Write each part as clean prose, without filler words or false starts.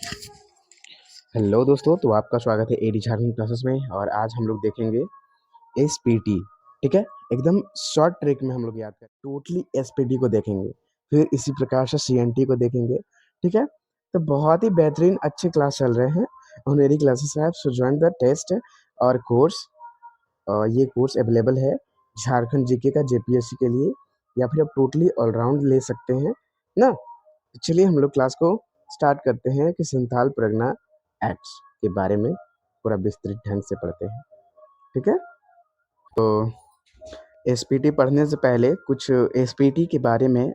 Hello दोस्तों, तो आपका स्वागत है एडी झारखंड क्लासेस में। और आज हम लोग देखेंगे एसपीटी। ठीक है, एकदम शॉर्ट ट्रिक में हम लोग याद करें, टोटली एसपीटी को देखेंगे। फिर इसी प्रकार से सीएनटी को देखेंगे। ठीक है, तो बहुत ही बेहतरीन अच्छे क्लास चल रहे हैं on ED classes app. So join the test और कोर्स। ये कोर्स अवेलेबल है झारखंड जीके का जेपीएससी के लिए, या फिर आप टोटली ऑलराउंड ले सकते हैं ना। तो चलिए हम लोग क्लास को स्टार्ट करते हैं कि संथाल परगना एक्ट्स के बारे में पूरा विस्तृत ढंग से पढ़ते हैं। ठीक है, तो एसपीटी पढ़ने से पहले कुछ एसपीटी के बारे में,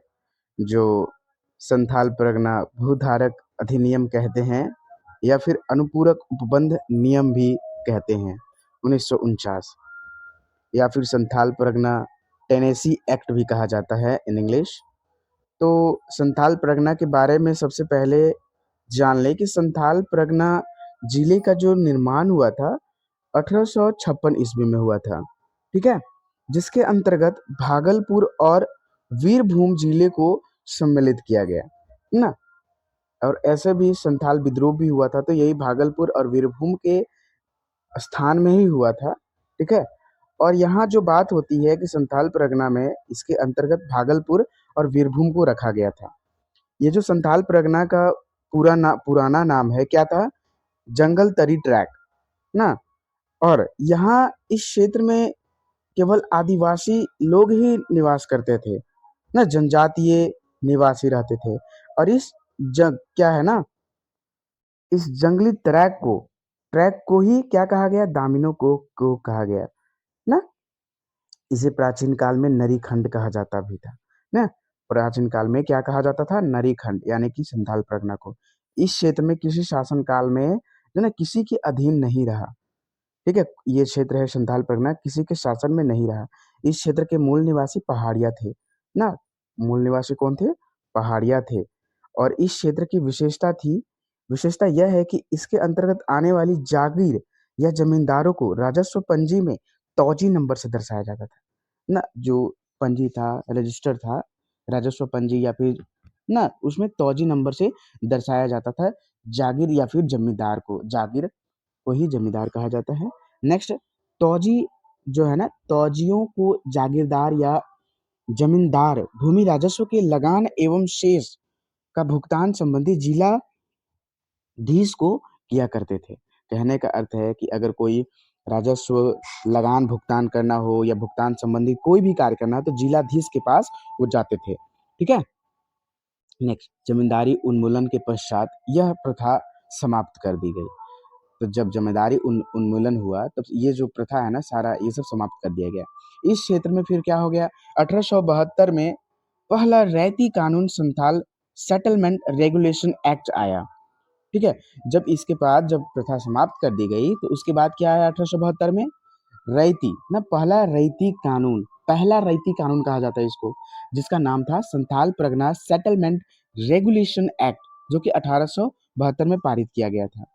जो संथाल परगना भूधारक अधिनियम कहते हैं, या फिर अनुपूरक उपबंध नियम भी कहते हैं 1949, या फिर संथाल परगना टेनेसी एक्ट भी कहा जाता है इन इंग्लिश। तो संथाल परगना के बारे में सबसे पहले जान लें कि संथाल परगना जिले का जो निर्माण हुआ था 1856 ईस्वी में हुआ था। ठीक है, जिसके अंतर्गत भागलपुर और वीरभूम जिले को सम्मिलित किया गया ना। और ऐसे भी संथाल विद्रोह भी हुआ था, तो यही भागलपुर और वीरभूम के स्थान में ही हुआ था। ठीक है, और यहाँ जो बात होती है कि संथाल परगना में इसके अंतर्गत भागलपुर और वीरभूम को रखा गया था। ये जो संथाल परगना का पुराना नाम है क्या था? जंगल तरी ट्रैक ना। और यहाँ इस क्षेत्र में केवल आदिवासी लोग ही निवास करते थे ना, जनजातीय निवासी रहते थे। और इस जग क्या है ना, इस जंगली ट्रैक को ही क्या कहा गया? दामिनो को कहा गया ना। इसे प्राचीन काल में नरीखंड कहा जाता भी था ना। प्राचीन काल में क्या कहा जाता था? नरीखंड, यानी कि संथाल परगना को। इस क्षेत्र में किसी शासन काल में जो ना किसी के अधीन नहीं रहा। ठीक है, ये क्षेत्र है संथाल परगना, किसी के शासन में नहीं रहा। इस क्षेत्र के मूल निवासी पहाड़िया थे ना। मूल निवासी कौन थे? पहाड़िया थे। और इस क्षेत्र की विशेषता यह है कि इसके अंतर्गत आने वाली जागीर या जमींदारों को राजस्व पंजी में तौजी नंबर से दर्शाया जाता था ना। जो पंजी था, रजिस्टर था, राजस्व पंजी या फिर ना, उसमें तौजी नंबर से दर्शाया जाता था जागीर या फिर जमींदार को। जागीर को ही जमींदार कहा जाता है। नेक्स्ट, तौजी जो है ना, तौजियों को जागीरदार या जमींदार भूमि राजस्व के लगान एवं शेष का भुगतान संबंधी जिलाधीश को किया करते थे। कहने का अर्थ है कि अगर कोई राजस्व लगान भुगतान करना हो या भुगतान संबंधी कोई भी कार्य करना हो, तो जिलाधीश के पास वो जाते थे। ठीक है, नेक्स्ट, जमींदारी उन्मूलन के पश्चात यह प्रथा समाप्त कर दी गई। तो जब जमींदारी उन्मूलन हुआ, तब ये जो प्रथा है ना, सारा ये सब समाप्त कर दिया गया। इस क्षेत्र में फिर क्या हो गया? 1872 में पहला रैयती कानून संथाल सेटलमेंट रेगुलेशन एक्ट आया। ठीक है, जब प्रथा समाप्त कर दी गई, तो उसके बाद क्या आया 1872 में? रैयती ना, पहला रैयती कानून कहा जाता है इसको, जिसका नाम था Santhal Pargana settlement regulation act, जो कि 1872 में पारित किया गया था।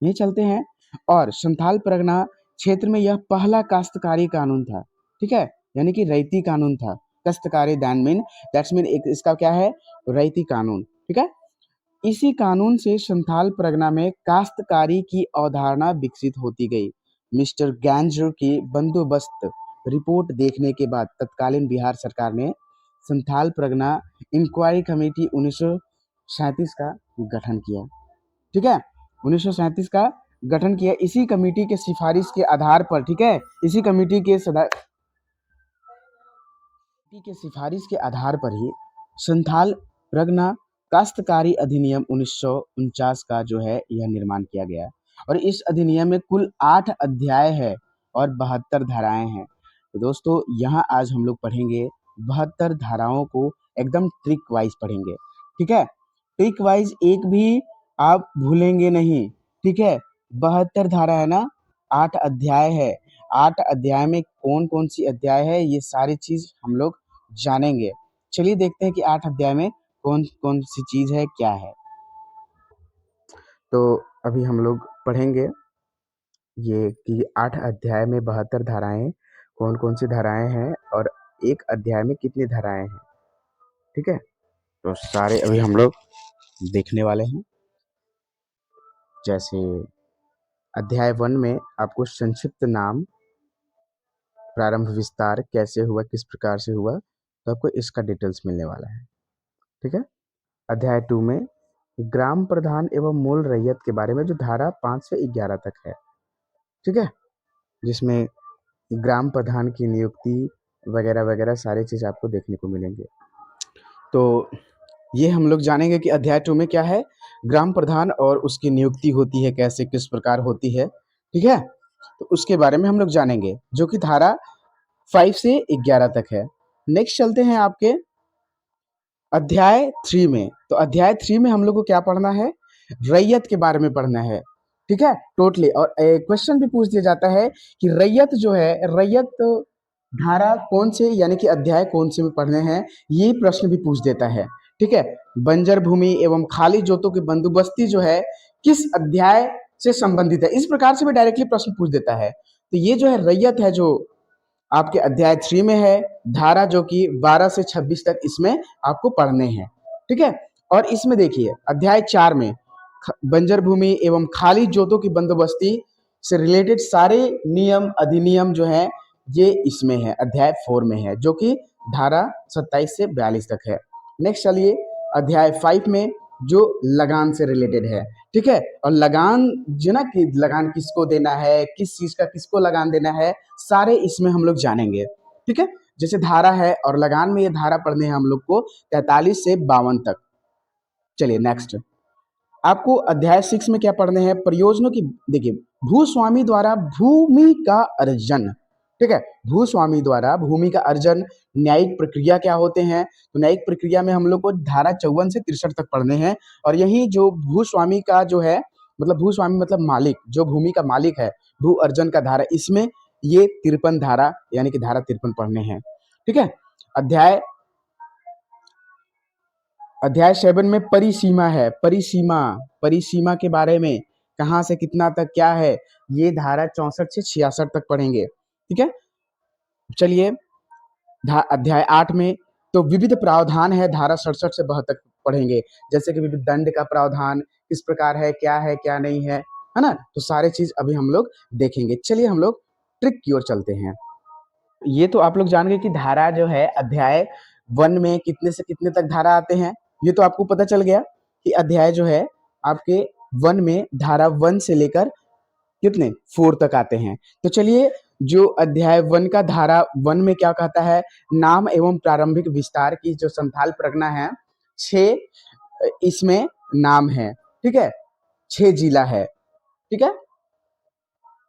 ये चलते हैं। और संथाल परगना क्षेत्र में यह पहला काश्तकारी कानून था। ठीक है, यानी कि रैयती कानून था। काश्तकारी दैट्स मीन एक इसका क्या है? रैयती कानून। ठीक है, इसी कानून से संथाल परगना में काश्तकारी की अवधारणा विकसित होती गई। मिस्टर गैंजर की बंदोबस्त रिपोर्ट देखने के बाद तत्कालीन बिहार सरकार ने संथाल परगना इंक्वायरी कमेटी 1937 का गठन किया। ठीक है, 1937 का गठन किया। इसी कमेटी के सिफारिश के आधार पर, ठीक है, इसी कमेटी के सिफारिश के आधार पर ही संथाल परगना काश्तकारी अधिनियम 1949 का जो है यह निर्माण किया गया। और इस अधिनियम में कुल 8 अध्याय है और 72 धाराएं हैं। तो दोस्तों, यहाँ आज हम लोग पढ़ेंगे 72 धाराओं को, एकदम ट्रिक वाइज पढ़ेंगे। ठीक है, ट्रिक वाइज एक भी आप भूलेंगे नहीं। ठीक है, 72 धारा है ना, 8 अध्याय है। 8 अध्याय में कौन कौन सी अध्याय है, ये सारी चीज हम लोग जानेंगे। चलिए देखते हैं कि 8 अध्याय में कौन कौन सी चीज है, क्या है। तो अभी हम लोग पढ़ेंगे ये कि 8 अध्याय में 72 धाराएं, कौन कौन सी धाराएं हैं और एक अध्याय में कितनी धाराएं हैं। ठीक है, तो सारे अभी हम लोग देखने वाले हैं। जैसे अध्याय 1 में आपको संक्षिप्त नाम, प्रारंभ विस्तार कैसे हुआ, किस प्रकार से हुआ, तो आपको इसका डिटेल्स मिलने वाला है। ठीक है। अध्याय 2 में ग्राम प्रधान एवं मूल रैयत के बारे में, जो धारा 5 से 11 तक है। ठीक है, जिसमें ग्राम प्रधान की नियुक्ति वगैरह वगैरह सारी चीज़ आपको देखने को मिलेंगे। तो ये हम लोग जानेंगे कि अध्याय 2 में क्या है, ग्राम प्रधान और उसकी नियुक्ति होती है कैसे, किस प्रकार होती है। ठीक है, तो उसके बारे में हम लोग जानेंगे, जो कि धारा 5 से 11 तक है। नेक्स्ट चलते हैं आपके अध्याय 3 में। तो अध्याय 3 में हम लोग को क्या पढ़ना है, रैयत के बारे में पढ़ना है। ठीक है, टोटली। और क्वेश्चन भी पूछ दिया जाता है कि रैयत जो है, रैयत धारा कौन से यानी कि अध्याय कौन से में पढ़ने हैं, ये प्रश्न भी पूछ देता है। ठीक है, बंजर भूमि एवं खाली जोतों की बंदोबस्ती जो है किस अध्याय से संबंधित है, इस प्रकार से भी डायरेक्टली प्रश्न पूछ देता है। तो ये जो है रैयत है, जो आपके अध्याय 3 में है, धारा जो कि 12 से 26 तक इसमें आपको पढ़ने हैं। ठीक है, और इसमें देखिए अध्याय 4 में बंजर भूमि एवं खाली जोतों की बंदोबस्ती से रिलेटेड सारे नियम अधिनियम जो है ये इसमें है, अध्याय 4 में है, जो कि धारा 27 से 42 तक है। नेक्स्ट चलिए अध्याय 5 में, जो लगान से रिलेटेड है। ठीक है, और लगान जो ना कि लगान किसको देना है, किस चीज का किसको लगान देना है, सारे इसमें हम लोग जानेंगे। ठीक है, जैसे धारा है और लगान में ये धारा पढ़ने हैं हम लोग को 43 से 52 तक। चलिए नेक्स्ट, आपको अध्याय 6 में क्या पढ़ने हैं, प्रयोजनों की। देखिए, भूस्वामी द्वारा भूमि का अर्जन। ठीक है, भूस्वामी द्वारा भूमि का अर्जन, न्यायिक प्रक्रिया क्या होते हैं। तो न्यायिक प्रक्रिया में हम लोग को धारा 54 से 63 तक पढ़ने हैं। और यही जो भूस्वामी का जो है, मतलब भूस्वामी मतलब मालिक, जो भूमि का मालिक है, भू अर्जन का धारा, इसमें ये 53 धारा यानी कि धारा 53 पढ़ने हैं। ठीक है, अध्याय अध्याय 7 में परिसीमा है, परिसीमा, परिसीमा के बारे में, कहां से कितना तक क्या है, ये धारा 64 से 66 तक पढ़ेंगे। ठीक है, चलिए अध्याय 8 में तो विविध प्रावधान है, धारा 67 से 72 तक पढ़ेंगे। जैसे कि विविध दंड का प्रावधान किस प्रकार है क्या नहीं है ना, तो सारे चीज अभी हम लोग देखेंगे। चलिए हम लोग ट्रिक की ओर चलते हैं। ये तो आप लोग जान गए कि धारा जो है अध्याय 1 में कितने से कितने तक धारा आते हैं, ये तो आपको पता चल गया कि अध्याय जो है आपके 1 में धारा 1 से लेकर कितने 4 तक आते हैं। तो चलिए, जो अध्याय 1 का धारा 1 में क्या कहता है, नाम एवं प्रारंभिक विस्तार की जो संथाल परगना है, 6 इसमें नाम है। ठीक है, 6 जिला है। ठीक है,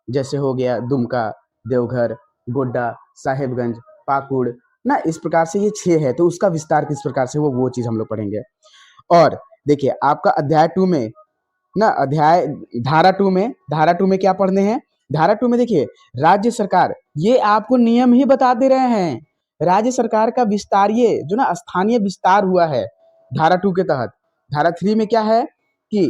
जैसे हो गया दुमका, देवघर, गोड्डा, साहेबगंज, पाकुड़ ना, इस प्रकार से ये 6 है। तो उसका विस्तार किस प्रकार से वो चीज हम लोग पढ़ेंगे। और देखिए आपका अध्याय 2 में ना, अध्याय धारा 2 में क्या पढ़ने हैं, धारा 2 में देखिए राज्य सरकार, ये आपको नियम ही बता दे रहे हैं। राज्य सरकार का विस्तार, ये जो ना स्थानीय विस्तार हुआ है धारा 2 के तहत। धारा 3 में क्या है कि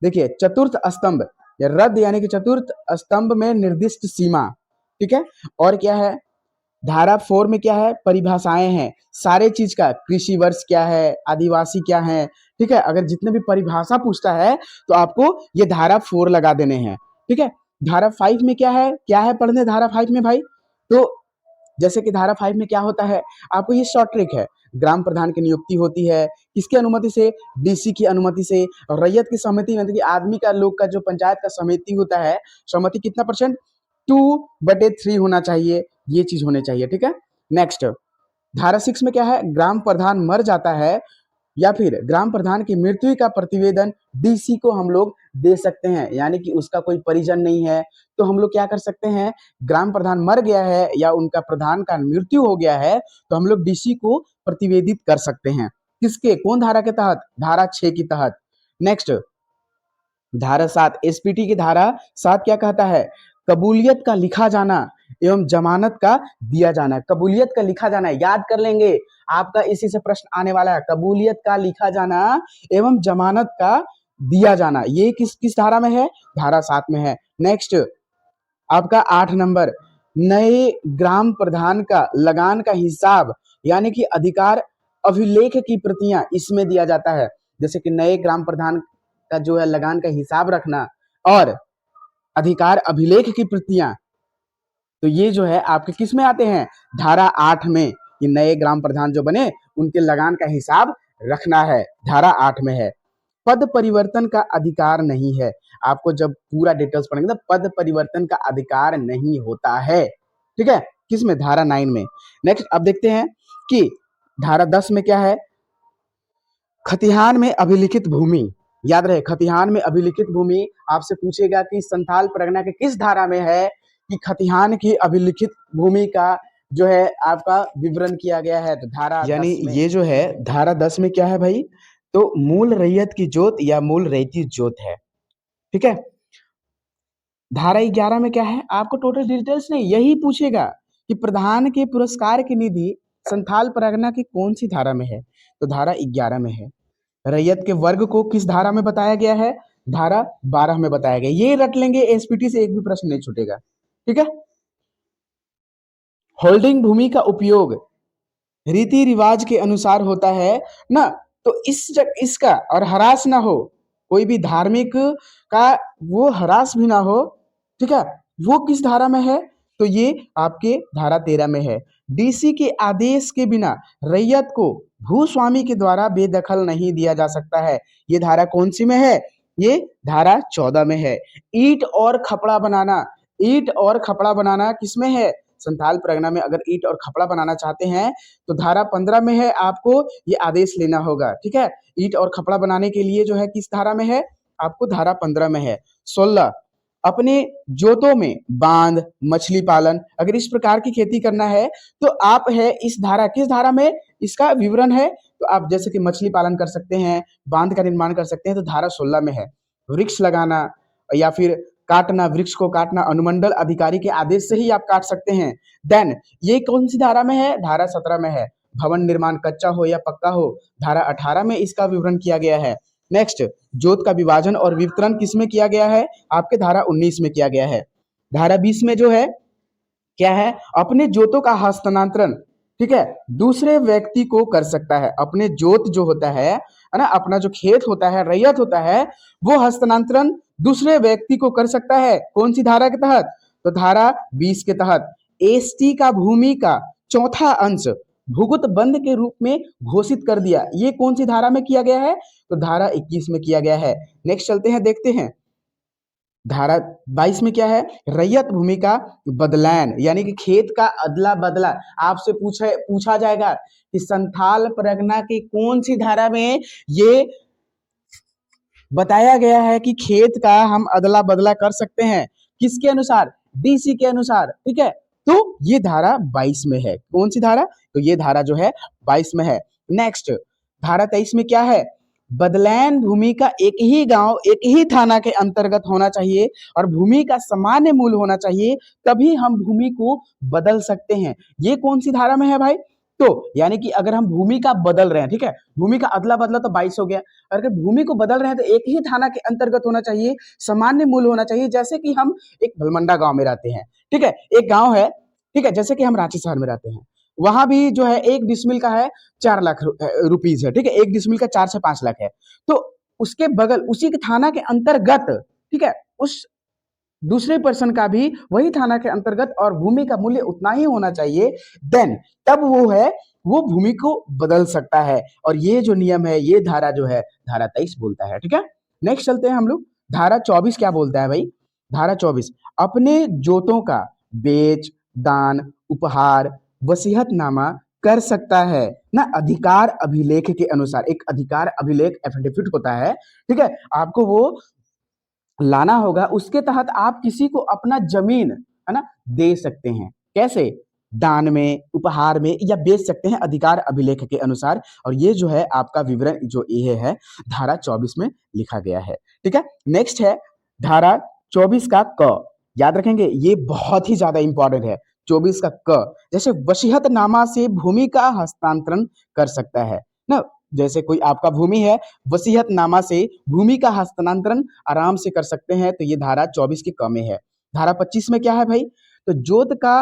देखिए चतुर्थ स्तंभ या रद्द यानी कि चतुर्थ स्तंभ में निर्दिष्ट सीमा। ठीक है, और क्या है, धारा 4 में क्या है, परिभाषाएं हैं सारे चीज का, कृषि वर्ष क्या है, आदिवासी क्या है। ठीक है, अगर जितने भी परिभाषा पूछता है तो आपको ये धारा 4 लगा देने हैं। ठीक है, धारा 5 में क्या है पढ़ने धारा 5 में भाई। तो जैसे कि धारा 5 में क्या होता है, आपको ये शॉर्ट ट्रिक है, ग्राम प्रधान की नियुक्ति होती है किसकी अनुमति से, डीसी की अनुमति से। और रैयत की सहमति मतलब कि आदमी का, लोग का, जो पंचायत का समिति होता है, सहमति कितना परसेंट, 2/3 होना चाहिए, ये चीज होने चाहिए। ठीक है, नेक्स्ट धारा 6 में क्या है, ग्राम प्रधान मर जाता है या फिर ग्राम प्रधान की मृत्यु का प्रतिवेदन डीसी को हम लोग दे सकते हैं, यानी कि उसका कोई परिजन नहीं है तो हम लोग क्या कर सकते हैं, ग्राम प्रधान मर गया है या उनका प्रधान का मृत्यु हो गया है तो हम लोग डीसी को प्रतिवेदित कर सकते हैं। किसके, कौन धारा के तहत, धारा 6 के तहत। नेक्स्ट धारा 7 एसपीटी की धारा 7 क्या कहता है, कबूलियत का लिखा जाना एवं जमानत का दिया जाना। कबूलियत का लिखा जाना याद कर लेंगे, आपका इसी से प्रश्न आने वाला है, कबूलियत का लिखा जाना एवं जमानत का दिया जाना, ये किस किस धारा में है, धारा 7 में है। नेक्स्ट आपका 8 नंबर, नए ग्राम प्रधान का लगान का हिसाब यानी कि अधिकार अभिलेख की प्रतियां इसमें दिया जाता है। जैसे कि नए ग्राम प्रधान का जो है लगान का हिसाब रखना और अधिकार अभिलेख की प्रतियां, तो ये जो है आपके किस में आते हैं, धारा 8 में। ये नए ग्राम प्रधान जो बने उनके लगान का हिसाब रखना है, धारा 8 में है। पद परिवर्तन का अधिकार नहीं है। आपको जब पूरा डिटेल्स पढ़ेंगे ना, पद परिवर्तन का अधिकार नहीं होता है, ठीक है, किसमें, धारा 9 में। नेक्स्ट अब देखते हैं कि धारा 10 में क्या है, खतिहान में अभिलिखित भूमि। याद रहे, खतिहान में अभिलिखित भूमि आपसे पूछेगा कि संथाल परगना के किस धारा में है कि खतिहान की अभिलिखित भूमि का जो है आपका विवरण किया गया है, तो धारा यानी 10 में। ये जो है धारा 10 में क्या है भाई, तो मूल रैयत की जोत या मूल रैयती जोत है, ठीक है। धारा 11 में क्या है, आपको टोटल डिटेल्स नहीं, यही पूछेगा कि प्रधान के पुरस्कार की निधि संथाल परगना की कौन सी धारा में है, तो धारा 11 में है। रैयत के वर्ग को किस धारा में बताया गया है, धारा 12 में बताया गया। ये रट लेंगे, एसपीटी से एक भी प्रश्न नहीं छूटेगा, ठीक है। होल्डिंग भूमि का उपयोग रीति रिवाज के अनुसार होता है ना, तो इसका और हरास ना हो, कोई भी धार्मिक का वो हरास भी ना हो, ठीक है, वो किस धारा में है, तो ये आपके धारा 13 में है। डीसी के आदेश के बिना रैयत को भूस्वामी के द्वारा बेदखल नहीं दिया जा सकता है। ये धारा कौन सी में है, ये धारा 14 में है। ईंट और खपड़ा बनाना, ईंट और खपड़ा बनाना किसमें है, संथाल परगना में अगर ईंट और खपड़ा बनाना चाहते हैं तो धारा 15 में है, आपको ये आदेश लेना होगा, ठीक है। ईंट और खपड़ा बनाने के लिए जो है किस धारा में है, आपको धारा 15 में है। 16, अपने जोतों में बांध मछली पालन, अगर इस प्रकार की खेती करना है तो आप है इस धारा, किस धारा में इसका विवरण है, तो आप जैसे कि मछली पालन कर सकते हैं, बांध का निर्माण कर सकते हैं, तो धारा 16 में है। वृक्ष लगाना या फिर काटना, वृक्ष को काटना अनुमंडल अधिकारी के आदेश से ही आप काट सकते हैं। देन ये कौन सी धारा में है, धारा 17 में है। भवन निर्माण कच्चा हो या पक्का हो, धारा 18 में इसका विवरण किया गया है। नेक्स्ट, जोत का विभाजन और वितरण किसमें किया गया है, आपके धारा 19 में किया गया है। धारा 20 में जो है क्या है, अपने जोतों का हस्तांतरण, ठीक है, दूसरे व्यक्ति को कर सकता है। अपने जोत जो होता है ना, अपना जो खेत होता है, रैयत होता है, वो हस्तांतरण दूसरे व्यक्ति को कर सकता है, कौन सी धारा के तहत, तो धारा 20 के तहत। एसटी का भूमि का चौथा अंश भूगुत बंद के रूप में घोषित कर दिया, ये कौन सी धारा में किया गया है, तो धारा 21 में किया गया है। नेक्स्ट चलते हैं, देखते हैं धारा 22 में क्या है, रैयत भूमि का बदलान, यानी कि खेत का अदला बदला। आपसे पूछा जाएगा कि संथाल परगना की कौन सी धारा में ये बताया गया है कि खेत का हम अदला बदला कर सकते हैं, किसके अनुसार, डीसी के अनुसार, ठीक है, तो ये धारा 22 में है। कौन सी धारा, तो ये धारा जो है 22 में है। नेक्स्ट, धारा 23 में क्या है, बदलैन भूमि का एक ही गांव एक ही थाना के अंतर्गत होना चाहिए और भूमि का सामान्य मूल्य होना चाहिए, तभी हम भूमि को बदल सकते हैं। ये कौन सी धारा में है भाई, तो यानी कि अगर हम भूमि का बदल रहे हैं, ठीक है, भूमि का अदला बदला तो 22 हो गया, अगर भूमि को बदल रहे हैं तो एक ही थाना के अंतर्गत होना चाहिए, सामान्य मूल्य होना चाहिए। जैसे कि हम एक भलमंडा गांव में रहते हैं, ठीक है, एक गांव है, ठीक है, जैसे कि हम रांची शहर में रहते हैं, वहां भी जो है एक डिसमिल का है 4 लाख रुपीज है, ठीक है, एक डिसमिल का 4 से 5 लाख है, तो उसके बगल उसी के थाना के अंतर्गत, ठीक है, उस दूसरे पर्सन का भी वही थाना के अंतर्गत और भूमि का मूल्य उतना ही होना चाहिए, देन तब वो है वो भूमि को बदल सकता है। और ये जो नियम है, ये धारा जो है धारा 23 बोलता है, ठीक है। नेक्स्ट चलते हैं हम लोग, धारा 24 क्या बोलता है भाई, धारा 24, अपने जोतों का बेच दान उपहार वसीयतनामा कर सकता है ना, अधिकार अभिलेख के अनुसार। एक अधिकार अभिलेख एफिडेविट होता है, ठीक है, आपको वो लाना होगा, उसके तहत आप किसी को अपना जमीन है ना दे सकते हैं, कैसे, दान में उपहार में या बेच सकते हैं अधिकार अभिलेख के अनुसार। और ये जो है आपका विवरण जो ये है धारा 24 में लिखा गया है, ठीक है। नेक्स्ट है धारा 24 का क, याद रखेंगे ये बहुत ही ज्यादा इंपॉर्टेंट है। 24 का क, जैसे वसीयतनामा से भूमि का हस्तांतरण कर सकता है ना, जैसे कोई आपका भूमि है, वसीयतनामा से भूमि का हस्तांतरण आराम से कर सकते हैं, तो ये धारा 24 के क में है। धारा 25 में क्या है भाई, तो जोत का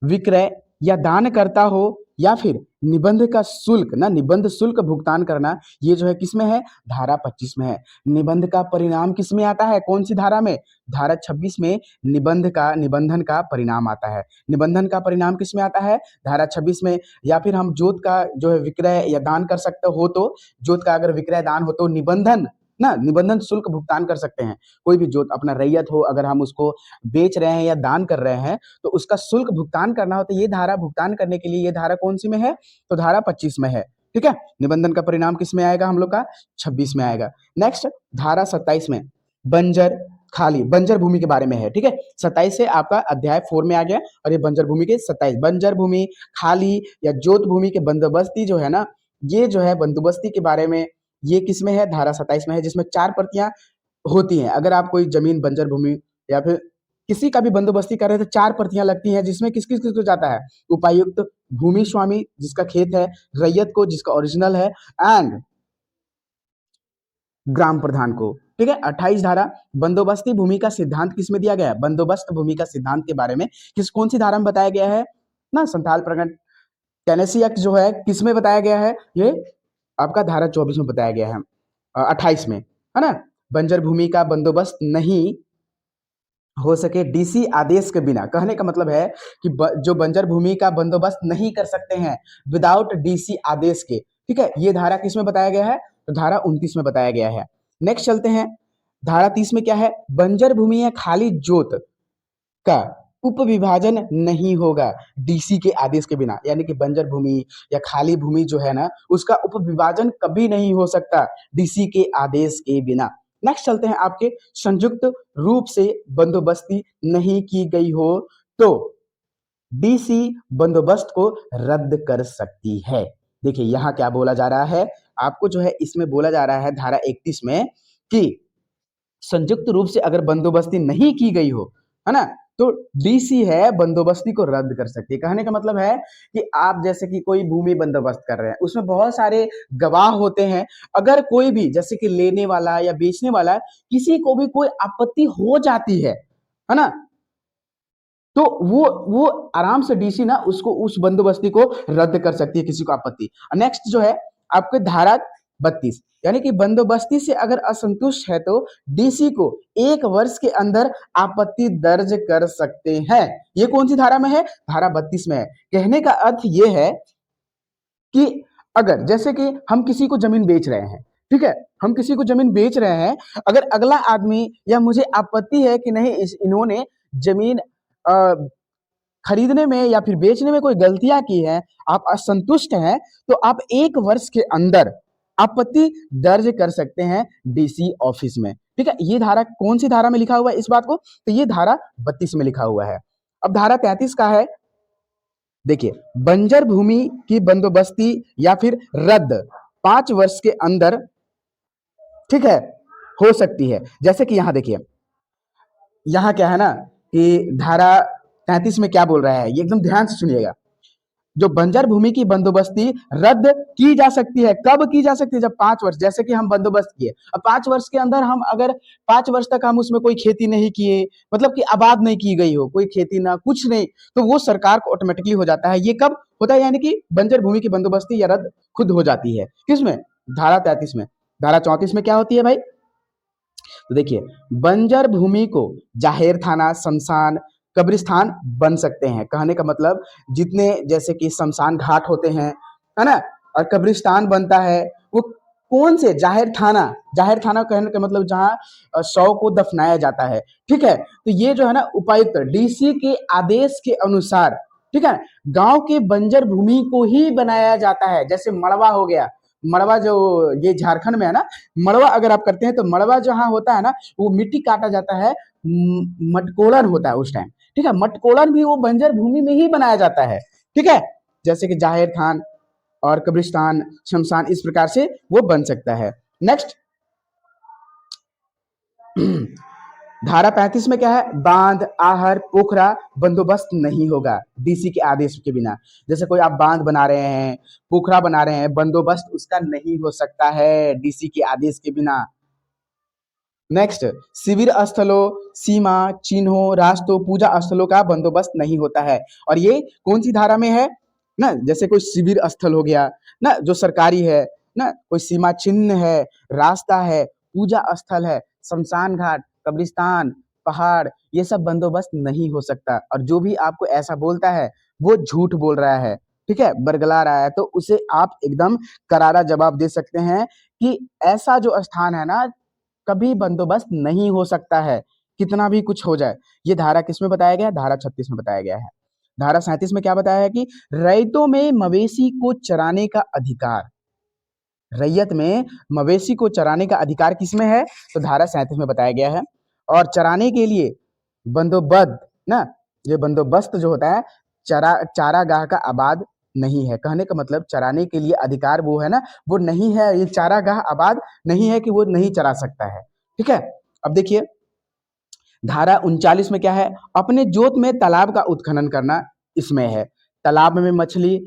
विक्रय या दान करता हो या फिर निबंध का शुल्क ना, निबंध शुल्क भुगतान करना, ये जो है किसमें है, धारा 25 में है। निबंध का परिणाम किसमें आता है, कौन सी धारा में, धारा 26 में निबंधन का परिणाम आता है। निबंधन का परिणाम किसमें आता है, धारा 26 में। या फिर हम जोत का जो है विक्रय या दान कर सकते हो, तो जोत का अगर विक्रय दान हो तो निबंधन शुल्क भुगतान कर सकते हैं। कोई भी जोत अपना रैयत हो, अगर हम उसको बेच रहे हैं या दान कर रहे हैं तो उसका शुल्क भुगतान करना हो, तो ये धारा भुगतान करने के लिए ये धारा कौन सी में है, तो धारा 25 में है। ठीक है, निबंधन का परिणाम किस में आएगा, हम लोग का 26 में आएगा। नेक्स्ट धारा 27 में बंजर खाली, बंजर भूमि के बारे में है। ठीक है, 27 से आपका अध्याय 4 में आ गया, और ये बंजर भूमि के 27, बंजर भूमि, खाली या जोत भूमि के बंदोबस्ती जो है ना, ये जो है बंदोबस्ती के बारे में, ये किस में है, धारा 27 में है, जिसमें 4 प्रतियां होती हैं। अगर आप कोई जमीन बंजर भूमि या फिर किसी का भी बंदोबस्ती कर रहे हैं तो 4 प्रतियां लगती हैं, जिसमें किस किस किस को जाता है, उपायुक्त, भूमि स्वामी जिसका खेत है, रैयत को जिसका ओरिजिनल है, एंड ग्राम प्रधान को। ठीक है, 28 धारा बंदोबस्ती भूमि का सिद्धांत किसमें दिया गया है, बंदोबस्त भूमि का सिद्धांत के बारे में कौन सी धारा में बताया गया है ना, संथाल प्रगण टेनेसी एक्ट जो है किसमें बताया गया है, ये आपका धारा 24 में बताया गया है, 28 में, है ना। बंजर भूमि का बंदोबस्त नहीं हो सके डीसी आदेश के बिना, कहने का मतलब है कि जो बंजर भूमि का बंदोबस्त नहीं कर सकते हैं विदाउट डीसी आदेश के। ठीक है, ये धारा किस में बताया गया है, तो धारा 29 में बताया गया है। नेक्स्ट चलते हैं, धारा 30 में क्या है, बंजर भूमि या खाली जोत का उपविभाजन नहीं होगा डीसी के आदेश के बिना, यानी कि बंजर भूमि या खाली भूमि जो है ना, उसका उपविभाजन कभी नहीं हो सकता डीसी के आदेश के बिना। नेक्स्ट चलते हैं, आपके संयुक्त रूप से बंदोबस्ती नहीं की गई हो तो डीसी बंदोबस्त को रद्द कर सकती है। देखिए यहां क्या बोला जा रहा है, आपको जो है इसमें बोला जा रहा है धारा 31 में कि संयुक्त रूप से अगर बंदोबस्ती नहीं की गई हो, है ना, तो डीसी है बंदोबस्ती को रद्द कर सकती है। कहने का मतलब है कि आप जैसे कि कोई भूमि बंदोबस्त कर रहे हैं, उसमें बहुत सारे गवाह होते हैं, अगर कोई भी जैसे कि लेने वाला या बेचने वाला किसी को भी कोई आपत्ति हो जाती है ना, तो वो आराम से डीसी ना उसको उस बंदोबस्ती को रद्द कर सकती है, किसी को आपत्ति। नेक्स्ट जो है आपके धारा 32, यानी कि बंदोबस्ती से अगर असंतुष्ट है तो डीसी को 1 वर्ष के अंदर आपत्ति दर्ज कर सकते हैं। ये कौन सी धारा में है, धारा 32 में है। कहने का अर्थ ये है कि अगर जैसे कि हम किसी को जमीन बेच रहे हैं, ठीक है, हम किसी को जमीन बेच रहे हैं, अगर अगला आदमी या मुझे आपत्ति है कि नहीं इन्होंने जमीन खरीदने में या फिर बेचने में कोई गलतियां की है, आप असंतुष्ट हैं, तो आप 1 वर्ष के अंदर आपत्ति दर्ज कर सकते हैं डीसी ऑफिस में। ठीक है, ये धारा कौन सी धारा में लिखा हुआ है इस बात को, तो ये धारा 32 में लिखा हुआ है। अब धारा 33 का है, देखिए बंजर भूमि की बंदोबस्ती या फिर रद्द 5 वर्ष के अंदर, ठीक है, हो सकती है। जैसे कि यहां देखिए, यहां क्या है ना कि धारा 33 में क्या बोल रहा है, ये एकदम ध्यान से सुनिएगा। जो बंजर भूमि की बंदोबस्ती रद्द की जा सकती है, कब की जा सकती है, जब 5 वर्ष, जैसे कि हम बंदोबस्त किए, अब 5 वर्ष के अंदर हम अगर 5 वर्ष तक हम उसमें कोई खेती नहीं किए, मतलब कि आबाद नहीं की गई हो, कोई खेती ना कुछ नहीं, तो वो सरकार को ऑटोमेटिकली हो जाता है। ये कब होता है, यानी कि बंजर भूमि की बंदोबस्ती या रद्द खुद हो जाती है, किसमें, धारा 33 में। धारा 34 में क्या होती है भाई, तो देखिए बंजर भूमि को जाहिर थाना, शमशान, कब्रिस्तान बन सकते हैं। कहने का मतलब जितने जैसे कि शमशान घाट होते हैं, है ना, और कब्रिस्तान बनता है, वो कौन से, जाहिर थाना, जाहिर थाना कहने का मतलब जहां शव को दफनाया जाता है। ठीक है, तो ये जो है ना उपायुक्त डीसी के आदेश के अनुसार, ठीक है, गांव के बंजर भूमि को ही बनाया जाता है। जैसे मड़वा हो गया, मड़वा जो ये झारखंड में है ना, मड़वा अगर आप करते हैं तो मड़वा जहां होता है ना, वो मिट्टी काटा जाता है, मटकोड़न होता है उस टाइम। ठीक है, मटकोड़न भी वो बंजर भूमि में ही बनाया जाता है। ठीक है, जैसे कि जाहिर थान और कब्रिस्तान, शमशान, इस प्रकार से वो बन सकता है। नेक्स्ट धारा 35 में क्या है, बांध, आहर, पोखरा बंदोबस्त नहीं होगा डीसी के आदेश के बिना। जैसे कोई आप बांध बना रहे हैं, पोखरा बना रहे हैं, बंदोबस्त उसका नहीं हो सकता है डीसी के आदेश के बिना। नेक्स्ट, शिविर स्थलों, सीमा चिन्हों, रास्तों, पूजा स्थलों का बंदोबस्त नहीं होता है, और ये कौन सी धारा में है, ना, जैसे कोई शिविर स्थल हो गया ना जो सरकारी है, ना कोई सीमा चिन्ह है, रास्ता है, पूजा स्थल है, शमशान घाट, कब्रिस्तान, पहाड़, ये सब बंदोबस्त नहीं हो सकता। और जो भी आपको ऐसा बोलता है वो झूठ बोल रहा है, ठीक है, बरगला रहा है, तो उसे आप एकदम करारा जवाब दे सकते हैं कि ऐसा जो स्थान है ना कभी बंदोबस्त नहीं हो सकता है, कितना भी कुछ हो जाए। ये धारा किसमें बताया गया है? धारा 36 में बताया गया है। धारा 37 में क्या बताया है कि रैयतों में मवेशी को चराने का अधिकार, रैयत में मवेशी को चराने का अधिकार किसमें है? तो धारा 37 में बताया गया है। और चराने के लिए बंदोबस्त ना, ये बंदोबस्त जो होता है चारागाह का आबाद नहीं है। कहने का मतलब चराने के लिए अधिकार वो है ना, वो नहीं है, ये चारागाह आबाद नहीं है कि वो नहीं चरा सकता है। ठीक है, अब देखिए धारा 39 में क्या है? अपने जोत में तालाब का उत्खनन करना इसमें है, तालाब में मछली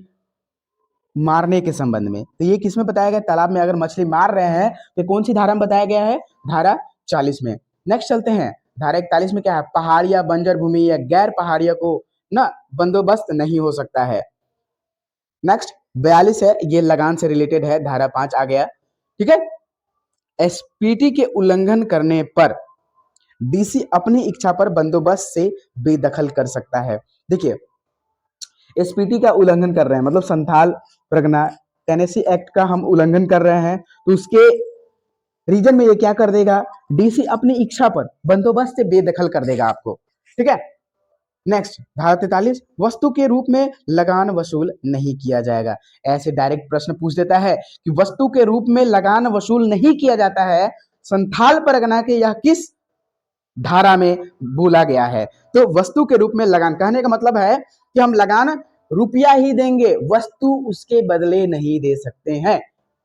मारने के संबंध में। तो ये किसमें बताया गया? तालाब में अगर मछली मार रहे हैं तो कौन सी धारा में बताया गया है? धारा 40 में। नेक्स्ट चलते हैं, धारा 41 में क्या है? पहाड़िया बंजर भूमि या गैर पहाड़िया को ना बंदोबस्त नहीं हो सकता है। नेक्स्ट 42 है, ये लगान से रिलेटेड है, धारा 5 आ गया। ठीक है, एसपीटी के उल्लंघन करने पर डीसी अपनी इच्छा पर बंदोबस्त से बेदखल कर सकता है। देखिए एसपीटी का उल्लंघन कर रहे हैं मतलब संथाल परगना टेनेसी एक्ट का हम उल्लंघन कर रहे हैं, तो उसके रीजन में ये क्या कर देगा? डीसी अपनी इच्छा पर बंदोबस्त से बेदखल कर देगा आपको। ठीक है, नेक्स्ट धारा 43, वस्तु के रूप में लगान वसूल नहीं किया जाएगा। ऐसे डायरेक्ट प्रश्न पूछ देता है कि वस्तु के रूप में लगान वसूल नहीं किया जाता है, संथाल परगना के यह किस धारा में बोला गया है? तो वस्तु के रूप में लगान, कहने का मतलब है कि हम लगान रुपया ही देंगे, वस्तु उसके बदले नहीं दे सकते हैं।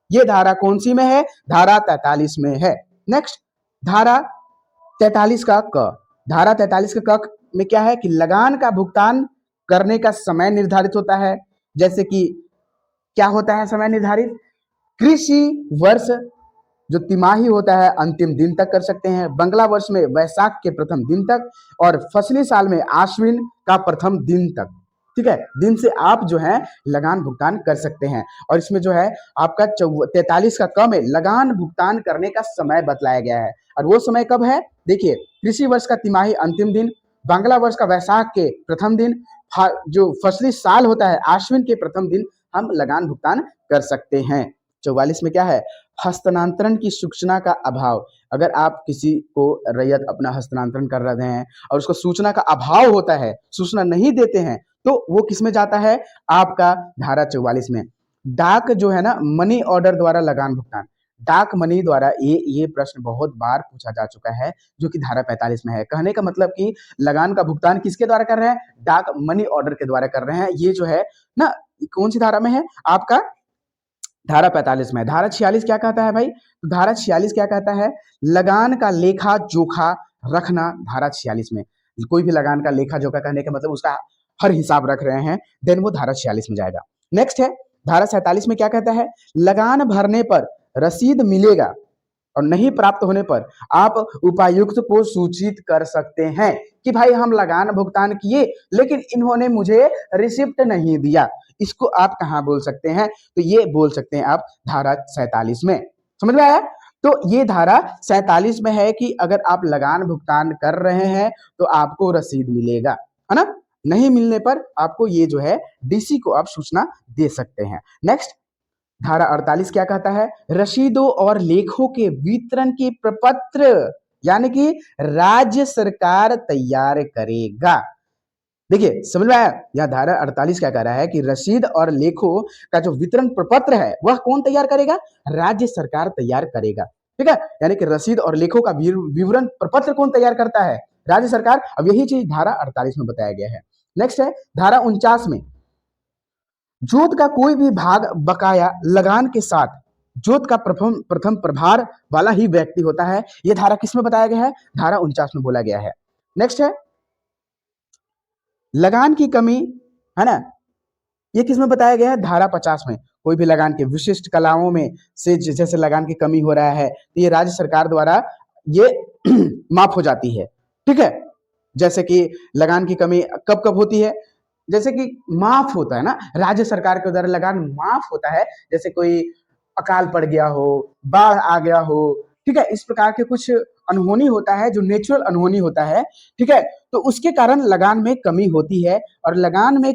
ये धारा कौन सी में है? धारा 43 में है। नेक्स्ट धारा 43 का क, धारा 43 का क में क्या है कि लगान का भुगतान करने का समय निर्धारित होता है। जैसे कि क्या होता है समय निर्धारित? कृषि वर्ष जो तिमाही होता है अंतिम दिन तक कर सकते हैं, बंगला वर्ष में वैशाख के प्रथम दिन तक, और फसली साल में आश्विन का प्रथम दिन तक। ठीक है, दिन से आप जो है लगान भुगतान कर सकते हैं। और इसमें जो है आपका 43 का कम है, लगान भुगतान करने का समय बतलाया गया है। और वो समय कब है? देखिए कृषि वर्ष का तिमाही अंतिम दिन, बांग्ला वर्ष का वैशाख के प्रथम दिन, जो फसली साल होता है आश्विन के प्रथम दिन हम लगान भुगतान कर सकते हैं। 44 में क्या है? हस्तांतरण की सूचना का अभाव। अगर आप किसी को रैयत अपना हस्तांतरण कर रहे हैं और उसको सूचना का अभाव होता है, सूचना नहीं देते हैं, तो वो किस में जाता है? आपका धारा 44 में। डाक जो है ना मनी ऑर्डर द्वारा लगान भुगतान, डाक मनी द्वारा, ये प्रश्न बहुत बार पूछा जा चुका है जो कि धारा 45 में है। कहने का मतलब कि लगान का भुगतान किसके द्वारा कर रहे हैं? डाक मनी ऑर्डर के द्वारा कर रहे हैं। ये जो है ना कौन सी धारा में है? आपका धारा 45 में। धारा 46 क्या कहता है भाई? तो धारा 46 क्या कहता है? लगान का लेखा जोखा रखना, धारा 46 में। कोई भी लगान का लेखा जोखा कहने का मतलब उसका हर हिसाब रख रहे हैं, देन वो धारा 46 में जाएगा। नेक्स्ट है धारा 47 में क्या कहता है? लगान भरने पर रसीद मिलेगा और नहीं प्राप्त होने पर आप उपायुक्त को सूचित कर सकते हैं कि भाई हम लगान भुगतान किए लेकिन इन्होंने मुझे रिसिप्ट नहीं दिया। इसको आप कहां बोल सकते हैं? तो ये बोल सकते हैं आप धारा 47 में। समझ में आया? तो ये धारा 47 में है कि अगर आप लगान भुगतान कर रहे हैं तो आपको रसीद मिलेगा, है ना? नहीं मिलने पर आपको ये जो है डीसी को आप सूचना दे सकते हैं। नेक्स्ट धारा 48 क्या कहता है? रसीदों और लेखों के वितरण के प्रपत्र यानी कि राज्य सरकार तैयार करेगा। देखिए समझ में आया? यह धारा 48 क्या कह रहा है कि रसीद और लेखों का जो वितरण प्रपत्र है वह कौन तैयार करेगा? राज्य सरकार तैयार करेगा। ठीक है, यानी कि रसीद और लेखों का विवरण प्रपत्र कौन तैयार करता है? राज्य सरकार। अब यही चीज धारा 48 में बताया गया है। नेक्स्ट है धारा 49 में, जोत का कोई भी भाग बकाया लगान के साथ जोत का प्रथम प्रभार वाला ही व्यक्ति होता है। यह धारा किसमें बताया गया है? धारा 49 में बोला गया है। नेक्स्ट है लगान की कमी, है ना, ये किसमें बताया गया है? धारा 50 में। कोई भी लगान के विशिष्ट कलाओं में से जैसे लगान की कमी हो रहा है तो ये राज्य सरकार द्वारा ये माफ हो जाती है। ठीक है, जैसे कि लगान की कमी कब कब होती है? जैसे कि माफ होता है ना, राज्य सरकार के द्वारा लगान माफ होता है, जैसे कोई अकाल पड़ गया हो, बाढ़ आ गया हो, ठीक है, इस प्रकार के कुछ अनहोनी होता है जो नेचुरल अनहोनी होता है, ठीक है, तो उसके कारण लगान में कमी होती है। और लगान में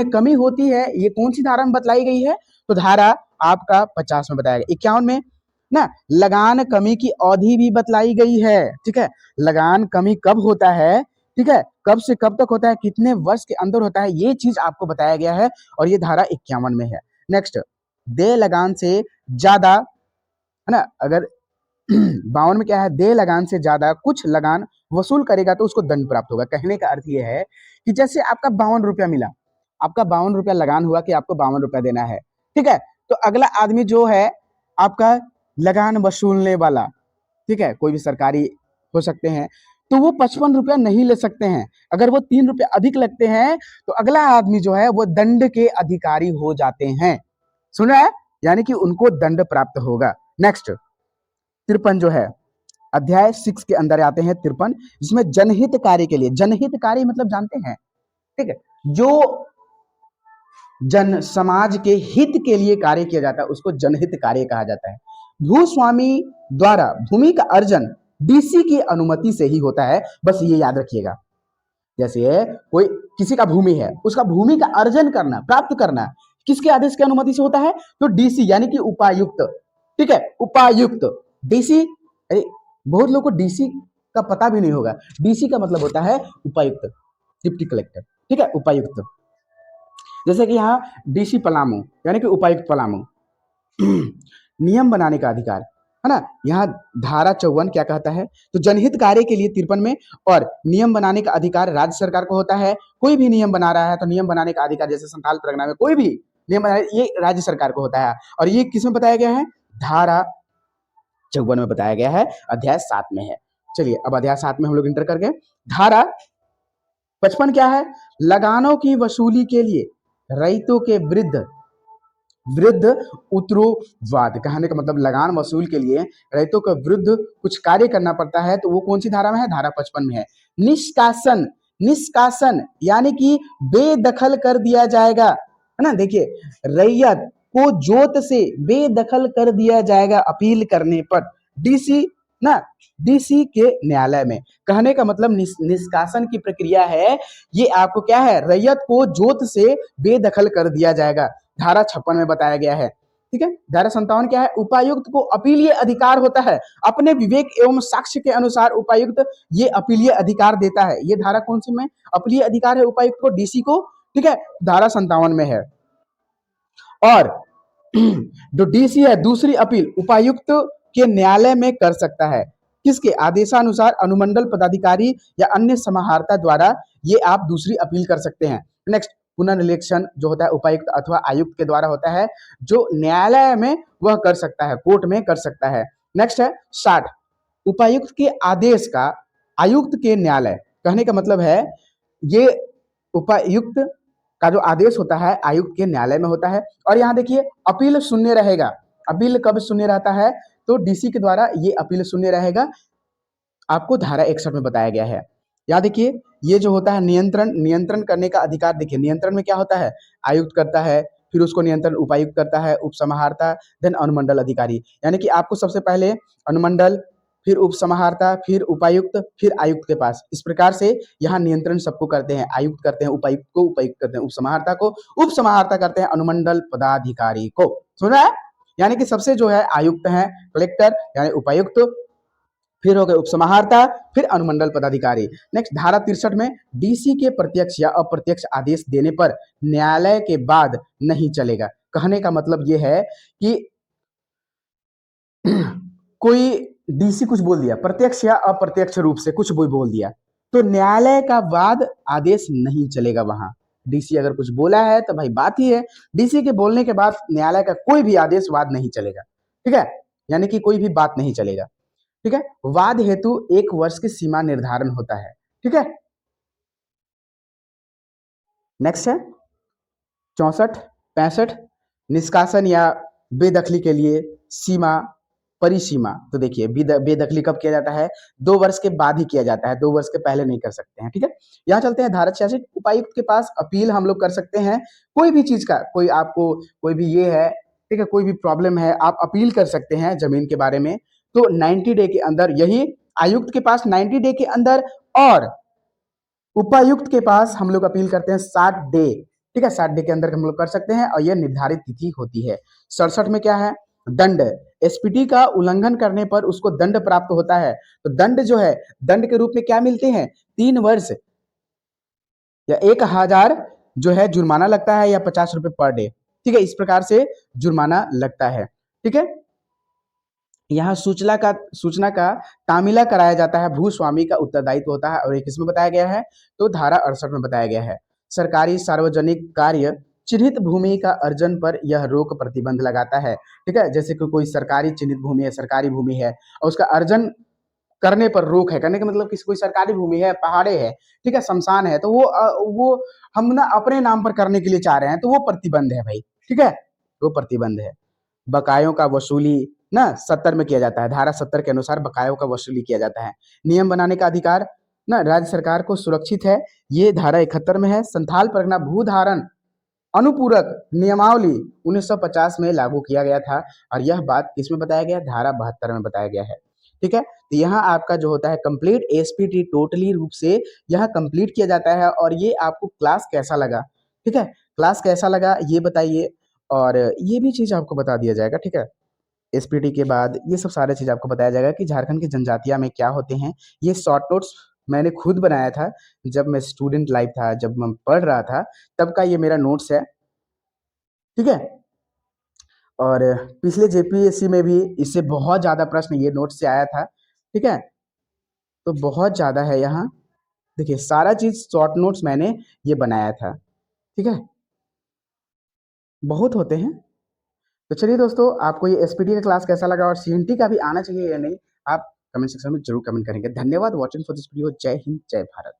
कमी होती है, ये कौन सी धारा में बतलाई गई है? तो धारा आपका 50 में बताया गया, 51 में ना, लगान कमी की अवधि भी बतलाई गई है, ठीक है, लगान कमी कब होता है, ठीक है, कब से कब तक होता है, कितने वर्ष के अंदर होता है, ये चीज आपको बताया गया है और ये धारा 51 में है। नेक्स्ट, दे लगान से ज्यादा, है ना, अगर 52 में क्या है, दे लगान से ज्यादा कुछ लगान वसूल करेगा तो उसको दंड प्राप्त होगा। कहने का अर्थ यह है कि जैसे आपका 52 रुपया मिला, आपका 52 रुपया लगान हुआ कि आपको 52 रुपया देना है, ठीक है, तो अगला आदमी जो है आपका लगान वसूलने वाला, ठीक है, कोई भी सरकारी हो सकते हैं, तो वो 55 रुपया नहीं ले सकते हैं। अगर वो 3 रुपया अधिक लगते हैं तो अगला आदमी जो है वो दंड के अधिकारी हो जाते हैं। सुना है, यानी कि उनको दंड प्राप्त होगा। नेक्स्ट, 53 जो है, अध्याय 6 के अंदर आते हैं 53, जिसमें जनहित कार्य के लिए, जनहित कार्य मतलब जानते हैं, ठीक है, जो जन समाज के हित के लिए कार्य किया जाता है उसको जनहित कार्य कहा जाता है। भूस्वामी द्वारा भूमि का अर्जन डीसी की अनुमति से ही होता है, बस ये याद रखिएगा। जैसे कोई किसी का भूमि है, उसका भूमि का अर्जन करना, प्राप्त करना किसके आदेश की अनुमति से होता है? तो डीसी यानी कि उपायुक्त, ठीक है, उपायुक्त। डीसी, अरे बहुत लोग को डीसी का पता भी नहीं होगा। डीसी का मतलब होता है उपायुक्त, डिप्टी कलेक्टर, ठीक है, उपायुक्त। जैसे कि यहाँ डीसी पलामू यानी कि उपायुक्त पलामू। नियम बनाने का अधिकार, है ना, यहाँ धारा 54 क्या कहता है? तो जनहित कार्य के लिए 53 में, और नियम बनाने का अधिकार राज्य सरकार को होता है। कोई भी नियम बना रहा है तो नियम बनाने का अधिकार, जैसे संथाल परगना में कोई भी नियम बना, ये राज्य सरकार को होता है। और ये किसमें बताया गया है? धारा 54 में बताया गया है, अध्याय 7 में है। चलिए अब अध्याय 7 में हम लोग इंटर कर गए। धारा 55 क्या है? लगानों की वसूली के लिए रैयतों के विरुद्ध उत्तरवाद। कहने का मतलब लगान वसूल के लिए रैयतों के विरुद्ध कुछ कार्य करना पड़ता है, तो वो कौन सी धारा में है? धारा 55 में है। निष्कासन, निष्कासन यानी कि बेदखल कर दिया जाएगा, है ना। देखिए, रैयत को जोत से बेदखल कर दिया जाएगा अपील करने पर, डीसी ना, डीसी के न्यायालय में। कहने का मतलब निष्कासन की प्रक्रिया है, ये आपको क्या है? रैयत को जोत से बेदखल कर दिया जाएगा, धारा 56 में बताया गया है, ठीक है। धारा 57 क्या है? उपायुक्त को अपीलीय अधिकार होता है, अपने विवेक एवं साक्ष्य के अनुसार उपायुक्त ये अपीलीय अधिकार देता है। ये धारा कौन सी में अपीलीय अधिकार है उपायुक्त को? डीसी को, ठीक है, धारा 57 में है। और जो डीसी है, दूसरी अपील उपायुक्त के न्यायालय में कर सकता है, किसके आदेशानुसार? अनुमंडल पदाधिकारी या अन्य समाहर्ता द्वारा ये आप दूसरी अपील कर सकते हैं। नेक्स्ट, पुनर्निरीक्षण जो होता है उपायुक्त अथवा आयुक्त के द्वारा होता है, जो न्यायालय में वह कर सकता है, कोर्ट में कर सकता है। नेक्स्ट है 60, उपायुक्त के आदेश का आयुक्त के न्यायालय। कहने का मतलब है ये उपायुक्त का जो आदेश होता है आयुक्त के न्यायालय में होता है। और यहाँ देखिए अपील शून्य रहेगा। अपील कब शून्य रहता है? तो डीसी के द्वारा ये अपील शून्य रहेगा, आपको धारा 61 में बताया गया है। यहाँ देखिए, ये जो होता है नियंत्रण, नियंत्रण करने का अधिकार, देखिए नियंत्रण में क्या होता है? आयुक्त करता है, फिर उसको नियंत्रण उपायुक्त करता है, उप समाहर्ता, देन अनुमंडल अधिकारी। यानी कि आपको सबसे पहले अनुमंडल, फिर उप समाहर्ता, फिर उपायुक्त, फिर आयुक्त के पास, इस प्रकार से यहाँ नियंत्रण सबको करते हैं। आयुक्त करते हैं उपायुक्त को, उपायुक्त करते हैं उप समाहर्ता को, उप समाहर्ता करते हैं अनुमंडल पदाधिकारी को। सुना है? यानी कि सबसे जो है आयुक्त है कलेक्टर यानी उपायुक्त, फिर हो गए उपसमाहर्ता, फिर अनुमंडल पदाधिकारी। नेक्स्ट, धारा 63 में डीसी के प्रत्यक्ष या अप्रत्यक्ष आदेश देने पर न्यायालय के बाद नहीं चलेगा। कहने का मतलब यह है कि कोई डीसी कुछ बोल दिया, प्रत्यक्ष या अप्रत्यक्ष रूप से कुछ भी बोल दिया, तो न्यायालय का बाद आदेश नहीं चलेगा। वहां डीसी अगर कुछ बोला है तो भाई बात ही है, डीसी के बोलने के बाद न्यायालय का कोई भी आदेश वाद नहीं चलेगा, ठीक है, यानी कि कोई भी बात नहीं चलेगा, ठीक है। वाद हेतु 1 वर्ष की सीमा निर्धारण होता है, ठीक है। नेक्स्ट है 64, 65, निष्कासन या बेदखली के लिए सीमा परिसीमा। तो देखिए बेदखली कब किया जाता है? 2 वर्ष के बाद ही किया जाता है, 2 वर्ष के पहले नहीं कर सकते हैं, ठीक है? यहाँ चलते हैं धारा 86। उपायुक्त के पास अपील हम लोग कर सकते हैं कोई भी चीज़ का, कोई आपको कोई भी ये है, ठीक है? कोई भी प्रॉब्लम है, आप अपील कर सकते हैं ज़मीन के बारे में। तो 90 डे के अंदर, यही आयुक्त के पास 90 डे के अंदर, और उपायुक्त के पास हम लोग अपील करते हैं 60 डे, ठीक है? 60 डे के अंदर हम लोग कर सकते हैं और यह निर्धारित तिथि होती है। 67 में क्या है? दंड। एसपीटी का उल्लंघन करने पर उसको दंड प्राप्त होता है। तो दंड जो है, दंड के रूप में क्या मिलते हैं? 3 वर्ष या 1000 जो है जुर्माना लगता है, या 50 रुपए पर डे, ठीक है? इस प्रकार से जुर्माना लगता है, ठीक है? यहाँ सूचना का तामीला कराया जाता है, भूस्वामी का उत्तरदायित्व होता है, और ये किसमें बताया गया है? तो धारा 68 में बताया गया है। सरकारी सार्वजनिक कार्य चिन्हित भूमि का अर्जन पर यह रोक प्रतिबंध लगाता है, ठीक है? जैसे कि कोई सरकारी चिन्हित भूमि है, सरकारी भूमि है, और उसका अर्जन करने पर रोक है। करने का मतलब किसी कोई सरकारी भूमि है, पहाड़े है, ठीक है, शमशान है, तो वो हम ना अपने नाम पर करने के लिए चाह रहे हैं, तो वो प्रतिबंध है भाई, ठीक है? वो प्रतिबंध है। बकायों का वसूली ना 70 में किया जाता है, धारा 70 के अनुसार बकायों का वसूली किया जाता है। नियम बनाने का अधिकार ना राज्य सरकार को सुरक्षित है, ये धारा 71 में है। संथाल परगना भूधारण अनुपूरक नियमावली 1950 में लागू किया गया था, और यह बात किसमें बताया गया? धारा 72 में बताया गया है, ठीक है? तो यहाँ आपका जो होता है कंप्लीट एसपीटी टोटली रूप से यहाँ कंप्लीट किया जाता है। और ये आपको क्लास कैसा लगा, ठीक है? क्लास कैसा लगा ये बताइए, और ये भी चीज़ आपको बता दिया जाएगा, ठीक है? एसपीटी के बाद ये सब सारे चीज़ आपको बताया जाएगा कि झारखंड की जनजातियाँ में क्या होते हैं। ये शॉर्ट नोट्स मैंने खुद बनाया था, जब मैं स्टूडेंट लाइफ था, जब मैं पढ़ रहा था, तब का ये मेरा नोट्स है, ठीक है? और पिछले जेपीएससी में भी इससे बहुत ज़्यादा प्रश्न ये नोट्स से आया था, ठीक है? तो बहुत ज़्यादा है यहाँ। देखिए सारा चीज़ शॉर्ट नोट्स मैंने ये बनाया था, ठीक है? बहुत होते हैं। तो चलिए दोस्तों, आपको ये एसपीटी का क्लास कैसा लगा और सीएनटी का भी आना चाहिए या नहीं, आप कमेंट सेक्शन में जरूर कमेंट करेंगे। धन्यवाद वॉचिंग फॉर दिस वीडियो। जय हिंद, जय भारत।